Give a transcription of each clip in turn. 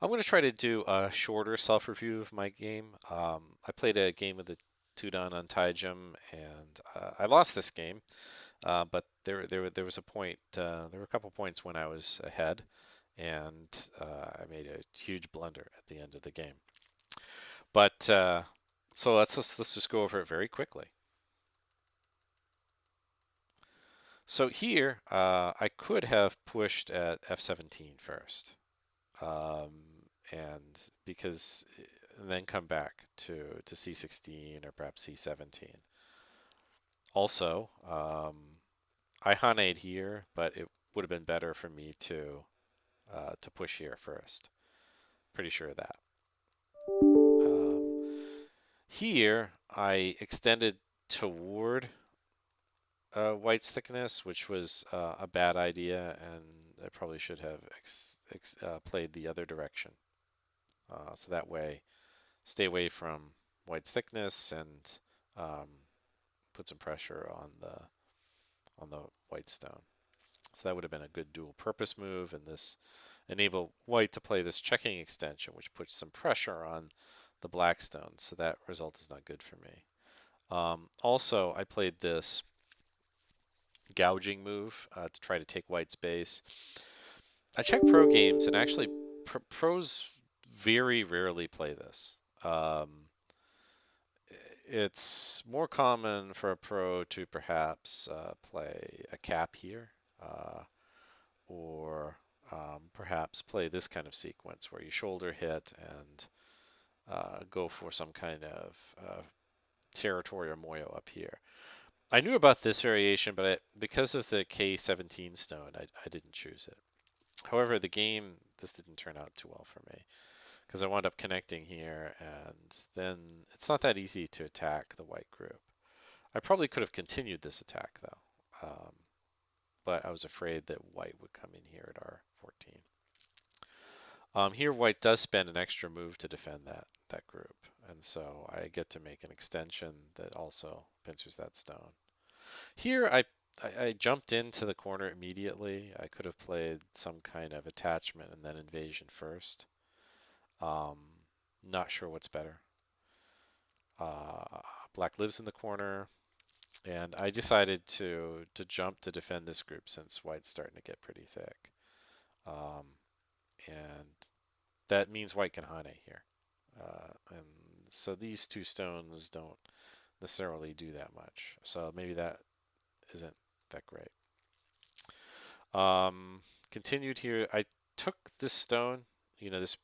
I'm going to try to do a shorter self-review of my game. I played a game of the Tudon on Tygem, and I lost this game. But there was a point. There were a couple points when I was ahead, and I made a huge blunder at the end of the game. But so let's just go over it very quickly. So here, I could have pushed at F17 first, and because and then come back to C16 or perhaps C17. Also, I Haned here, but it would have been better for me to push here first. Pretty sure of that. Um, Here, I extended toward White's thickness, which was a bad idea, and I probably should have played the other direction. So that way, stay away from White's thickness and um, put some pressure on the White stone. So that would have been a good dual purpose move, and this enable White to play this checking extension, which puts some pressure on the Black stone. So that result is not good for me. Also, I played this gouging move to try to take White's base. I checked pro games, and actually, pros very rarely play this. It's more common for a pro to perhaps play a cap here, or perhaps play this kind of sequence where you shoulder hit and go for some kind of territory or moyo up here. I knew about this variation, but because of the K17 stone, I didn't choose it. However, the game, this didn't turn out too well for me because I wound up connecting here, and then it's not that easy to attack the white group. I probably could have continued this attack though, but I was afraid that white would come in here at R14. Here, white does spend an extra move to defend that group, and so I get to make an extension that also pincers that stone. Here, I jumped into the corner immediately. I could have played some kind of attachment and then invasion first. Um, Not sure what's better. Uh, Black lives in the corner, and I decided to jump to defend this group since white's starting to get pretty thick. Um, and that means white can Hane here. And so these two stones don't necessarily do that much. So maybe that isn't that great. Um, Continued here. I took this stone. This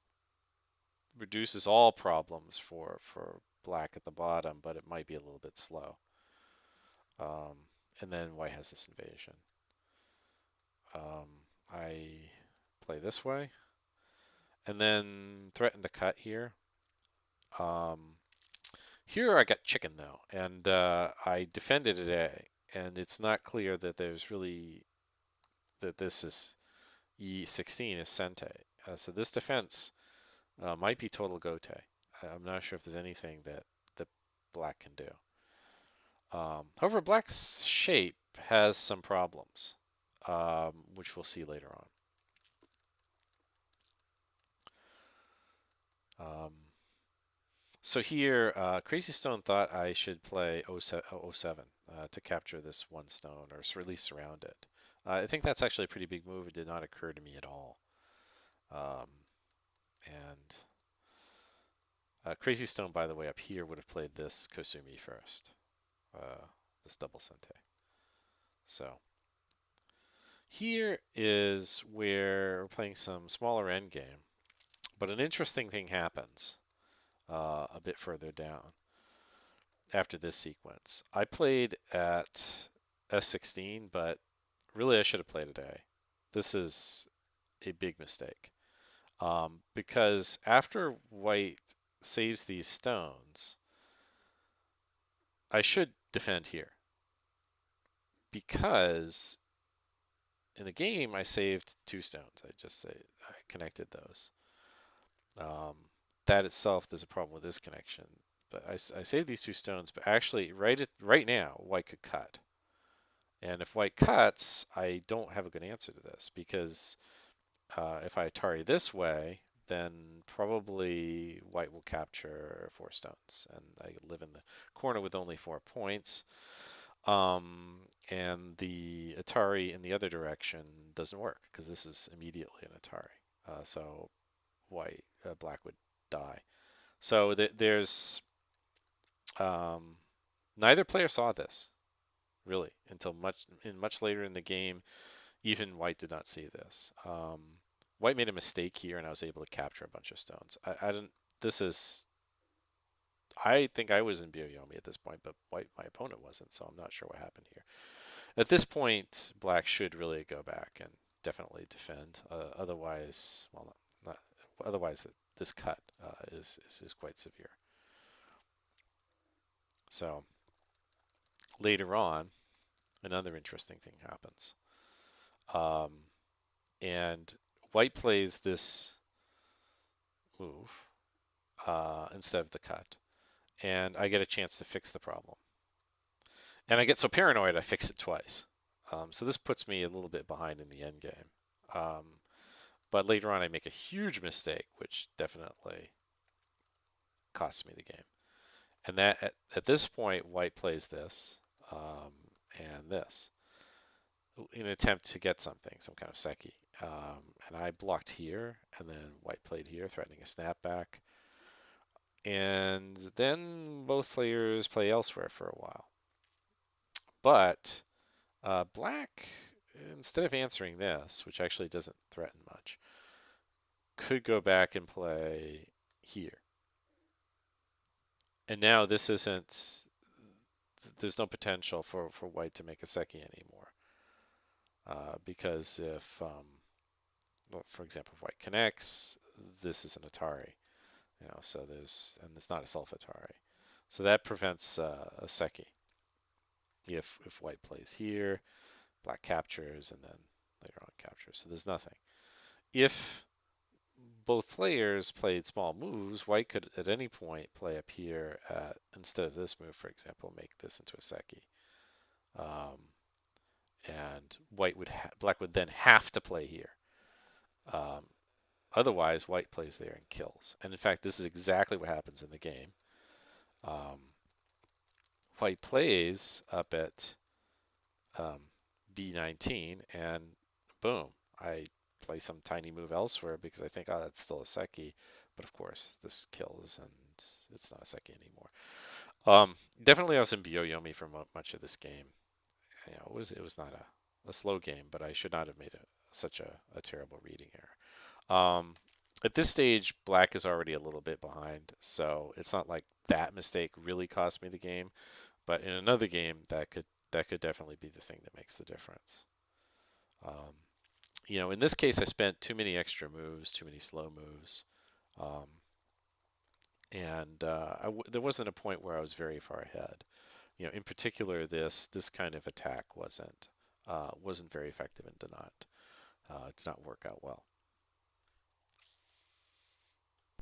reduces all problems for black at the bottom, but it might be a little bit slow. Um, and then white has this invasion. I play this way, and then threaten to cut here. Um, Here I got chicken though, and I defended it A, and it's not clear that there's really that this is E16 is Sente. So this defense might be total Gote. I'm not sure if there's anything that black can do. However, black's shape has some problems, which we'll see later on. So here, Crazy Stone thought I should play 07 to capture this one stone, or at least surround it. I think that's actually a pretty big move. It did not occur to me at all. Um, and Crazy Stone, by the way, up here would have played this Kosumi first, this double Sente. So here is where we're playing some smaller endgame, but an interesting thing happens a bit further down after this sequence. I played at S16, but really I should have played at A. This is a big mistake. Because after white saves these stones, I should defend here. Because in the game I saved two stones. I connected those. Um, that itself, there's a problem with this connection. But I saved these two stones, but actually right now, white could cut. And if white cuts, I don't have a good answer to this because if I Atari this way, then probably white will capture 4 stones, and I live in the corner with only 4 points. And the Atari in the other direction doesn't work because this is immediately an Atari. So black would die. So there's um, neither player saw this really until much later in the game. Even white did not see this. White made a mistake here, and I was able to capture a bunch of stones. I didn't. This is. I think I was in Byoyomi at this point, but my opponent wasn't, so I'm not sure what happened here. At this point, black should really go back and definitely defend. Otherwise, well, not, otherwise this cut is quite severe. So later on, another interesting thing happens, um, and white plays this move instead of the cut, and I get a chance to fix the problem. And I get so paranoid I fix it twice. So this puts me a little bit behind in the end game. But later on I make a huge mistake, which definitely costs me the game. And that at this point, white plays this and this in an attempt to get something, some kind of seki. And I blocked here, and then white played here, threatening a snapback. And then both players play elsewhere for a while. But black, instead of answering this, which actually doesn't threaten much, could go back and play here. And now this isn't, there's no potential for white to make a seki anymore. Because if, well, for example, if white connects, this is an Atari. So and it's not a self Atari. So that prevents a seki. If white plays here, black captures, and then later on captures. So there's nothing. If both players played small moves, white could at any point play up here instead of this move, for example, make this into a seki. And black would then have to play here. Otherwise, white plays there and kills. And in fact, this is exactly what happens in the game. White plays up at B19, and boom, I play some tiny move elsewhere because I think, oh, that's still a seki. But of course, this kills, and it's not a seki anymore. Definitely, I was in Byoyomi for much of this game. It was not a slow game, but I should not have made such a terrible reading error. At this stage, black is already a little bit behind, so it's not like that mistake really cost me the game. But in another game, that could definitely be the thing that makes the difference. In this case, I spent too many extra moves, too many slow moves, and there wasn't a point where I was very far ahead. In particular, this kind of attack wasn't very effective and did not work out well.